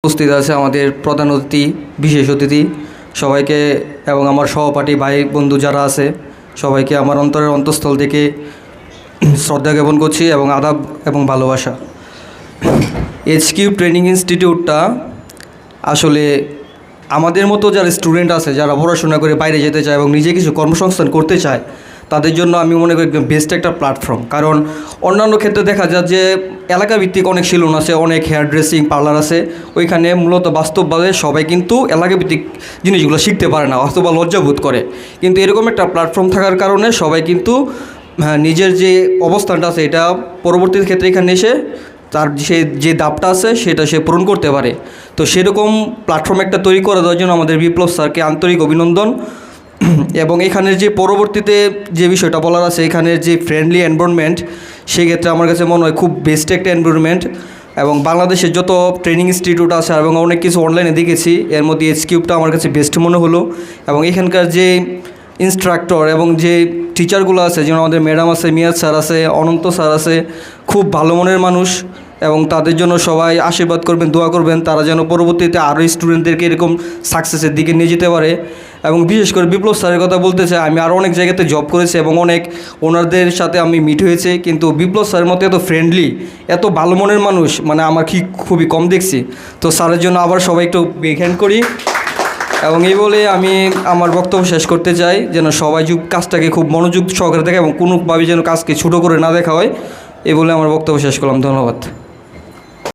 উপস্থিত আছে আমাদের প্রধান অতিথি, বিশেষ অতিথি সবাইকে এবং আমার সহপাঠী ভাই বন্ধু যারা আছে সবাইকে আমার অন্তরের অন্তঃস্থল থেকে শ্রদ্ধা জ্ঞাপন করছি এবং আদাব এবং ভালোবাসা। এইচকিউ ট্রেনিং ইনস্টিটিউটটা আসলে আমাদের মতো যারা স্টুডেন্ট আছে, যারা পড়াশোনা করে বাইরে যেতে চায় এবং নিজে কিছু কর্মসংস্থান করতে চায়, তাদের জন্য আমি মনে করি একদম বেস্ট একটা প্ল্যাটফর্ম। কারণ অন্যান্য ক্ষেত্রে দেখা যায় যে এলাকাভিত্তিক অনেক সেলুন আছে, অনেক হেয়ার ড্রেসিং পার্লার আছে, ওইখানে মূলত বাস্তবভাবে সবাই কিন্তু এলাকাভিত্তিক জিনিসগুলো শিখতে পারে না অথবা লজ্জাবোধ করে। কিন্তু এরকম একটা প্ল্যাটফর্ম থাকার কারণে সবাই কিন্তু নিজের যে অবস্থানটা আছে এটা পরবর্তী ক্ষেত্রে এখানে এসে তার যে দাবটা আছে সেটা সে পূরণ করতে পারে। তো সেরকম প্ল্যাটফর্ম একটা তৈরি করে দেওয়ার জন্য আমাদের বিপ্লব স্যারকে আন্তরিক অভিনন্দন। এবং এখানের যে পরবর্তীতে যে বিষয়টা বলার আছে, এখানের যে ফ্রেন্ডলি এনভায়রনমেন্ট, সেক্ষেত্রে আমার কাছে মনে হয় খুব বেস্ট একটা এনভায়রনমেন্ট। এবং বাংলাদেশের যত ট্রেনিং ইনস্টিটিউট আছে এবং অনেক কিছু অনলাইনে দেখেছি, এর মধ্যে এইচকিউটা আমার কাছে বেস্ট মনে হলো। এবং এখানকার যে ইনস্ট্রাক্টর এবং যে টিচারগুলো আছে, যেমন আমাদের ম্যাডাম আছে, মিয়াজ স্যার আছে, অনন্ত স্যার আছে, খুব ভালো মনের মানুষ। এবং তাদের জন্য সবাই আশীর্বাদ করবেন, দোয়া করবেন, তারা যেন পরবর্তীতে আরও স্টুডেন্টদেরকে এরকম সাকসেসের দিকে নিয়ে যেতে পারে। এবং বিশেষ করে বিপ্লব স্যারের কথা বলতে চাই, আমি আরও অনেক জায়গাতে জব করেছি এবং অনেক ওনারদের সাথে আমি মিট হয়েছে, কিন্তু বিপ্লব স্যারের মতো এত ফ্রেন্ডলি, এত ভালো মনের মানুষ মানে আমার খুবই কম দেখছি। তো স্যারের জন্য আবার সবাই একটু বিগ হ্যান্ড করি। এবং এই বলে আমি আমার বক্তব্য শেষ করতে চাই, যেন সবাই কাজটাকে খুব মনোযোগ সহকারে দেখে এবং কোনোভাবে যেন কাজকে ছোটো করে না দেখা হয়, এই বলে আমার বক্তব্য শেষ করলাম। ধন্যবাদ।